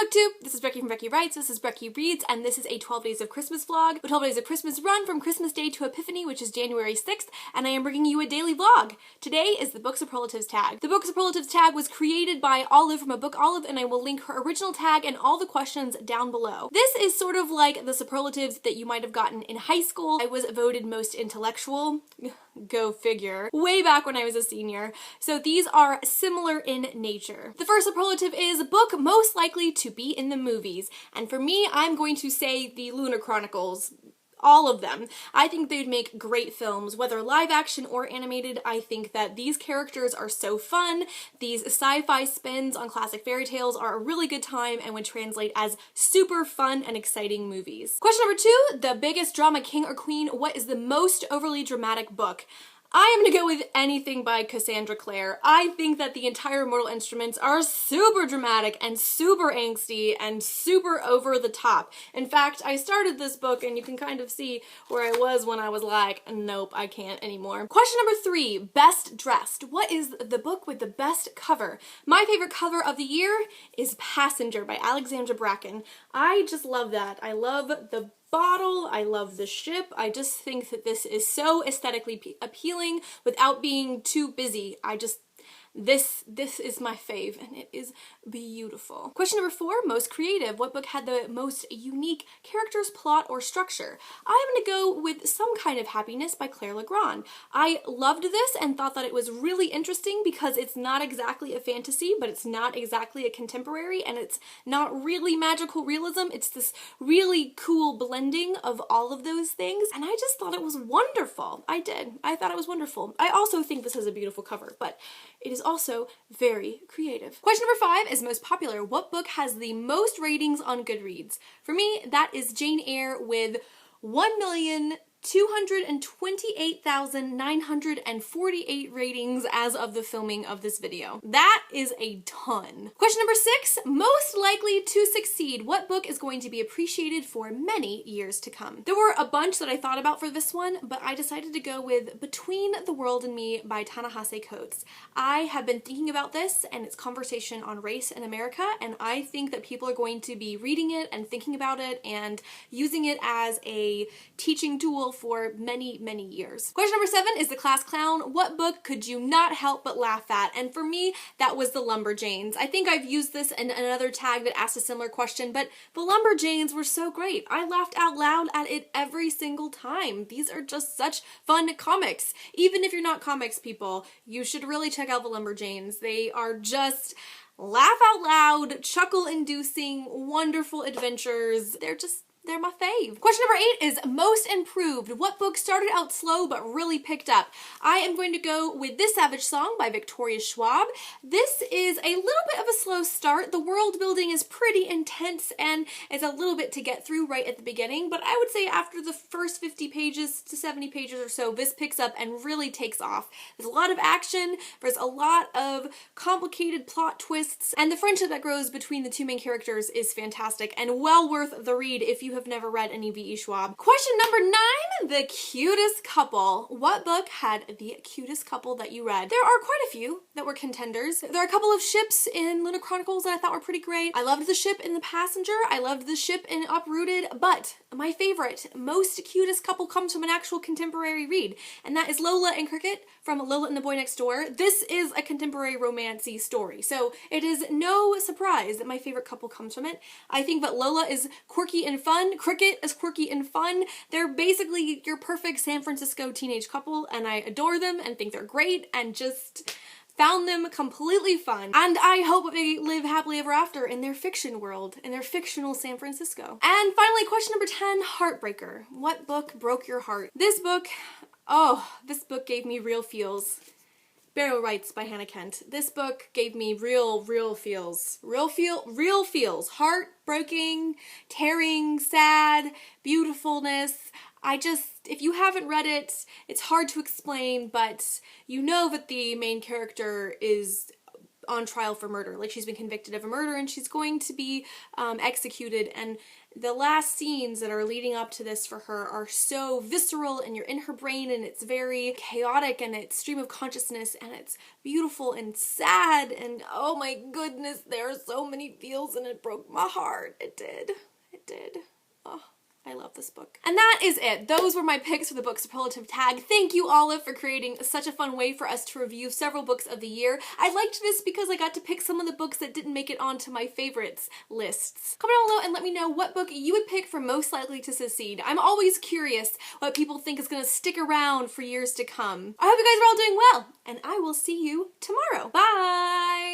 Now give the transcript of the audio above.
BookTube. This is Becky from Becky Writes, this is Becky Reads, and this is a 12 Days of Christmas vlog. The 12 Days of Christmas run from Christmas Day to Epiphany, which is January 6th, and I am bringing you a daily vlog. Today is the Book Superlatives tag. The Book Superlatives tag was created by Olive from a book Olive, and I will link her original tag and all the questions down below. This is sort of like the superlatives that you might have gotten in high school. I was voted most intellectual. Go figure. Way back when I was a senior. So these are similar in nature. The first superlative is book most likely to be in the movies. And for me, I'm going to say the Lunar Chronicles. All of them. I think they'd make great films, whether live action or animated. I think that these characters are so fun. These sci-fi spins on classic fairy tales are a really good time and would translate as super fun and exciting movies. Question number 2, the biggest drama king or queen. What is the most overly dramatic book? I am gonna go with anything by Cassandra Clare. I think that the entire Mortal Instruments are super dramatic and super angsty and super over the top. In fact, I started this book and you can kind of see where I was when I was like, nope, I can't anymore. Question number 3, best dressed. What is the book with the best cover? My favorite cover of the year is Passenger by Alexandra Bracken. I just love that. I love the bottle, I love the ship. I just think that this is so aesthetically appealing without being too busy. This is my fave and it is beautiful. Question number 4, most creative. What book had the most unique characters, plot, or structure? I'm gonna go with Some Kind of Happiness by Claire Legrand. I loved this and thought that it was really interesting because it's not exactly a fantasy, but it's not exactly a contemporary, and it's not really magical realism. It's this really cool blending of all of those things, and I just thought it was wonderful. I did. I thought it was wonderful. I also think this has a beautiful cover, but it is also very creative. Question number 5 is most popular. What book has the most ratings on Goodreads? For me, that is Jane Eyre with 1,228,948 ratings as of the filming of this video. That is a ton. Question number 6, most likely to succeed. What book is going to be appreciated for many years to come? There were a bunch that I thought about for this one, but I decided to go with Between the World and Me by Ta-Nehisi Coates. I have been thinking about this and its conversation on race in America, and I think that people are going to be reading it and thinking about it and using it as a teaching tool for many, many years. Question number 7 is The Class Clown. What book could you not help but laugh at? And for me, that was The Lumberjanes. I think I've used this in another tag that asked a similar question, but The Lumberjanes were so great. I laughed out loud at it every single time. These are just such fun comics. Even if you're not comics people, you should really check out The Lumberjanes. They are just laugh out loud, chuckle-inducing, wonderful adventures. They're my fave. Question number 8 is most improved. What book started out slow but really picked up? I am going to go with This Savage Song by Victoria Schwab. This is a little bit of a slow start. The world building is pretty intense and it's a little bit to get through right at the beginning, but I would say after the first 50 pages to 70 pages or so, this picks up and really takes off. There's a lot of action, there's a lot of complicated plot twists, and the friendship that grows between the two main characters is fantastic and well worth the read if you have never read any V.E. Schwab. Question number 9, The Cutest Couple. What book had the cutest couple that you read? There are quite a few that were contenders. There are a couple of ships in Lunar Chronicles that I thought were pretty great. I loved the ship in The Passenger. I loved the ship in Uprooted, but my favorite, most cutest couple comes from an actual contemporary read, and that is Lola and Cricket from Lola and the Boy Next Door. This is a contemporary romancy story, so it is no surprise that my favorite couple comes from it. I think that Lola is quirky and fun. Cricket is quirky and fun. They're basically your perfect San Francisco teenage couple, and I adore them and think they're great and just found them completely fun. And I hope they live happily ever after in their fiction world, in their fictional San Francisco. And finally, question number 10, Heartbreaker. What book broke your heart? This book gave me real feels. Burial Rites by Hannah Kent. This book gave me real feels. Real feels. Heartbreaking, tearing, sad, beautifulness. If you haven't read it, it's hard to explain, but you know that the main character is on trial for murder. Like, she's been convicted of a murder and she's going to be executed, and the last scenes that are leading up to this for her are so visceral, and you're in her brain, and it's very chaotic, and it's stream of consciousness, and it's beautiful and sad, and oh my goodness, there are so many feels, and it broke my heart. It did. It did. Oh, I love this book. And that is it. Those were my picks for the book superlative tag. Thank you, Olive, for creating such a fun way for us to review several books of the year. I liked this because I got to pick some of the books that didn't make it onto my favorites lists. Comment down below and let me know what book you would pick for most likely to succeed. I'm always curious what people think is going to stick around for years to come. I hope you guys are all doing well, and I will see you tomorrow. Bye!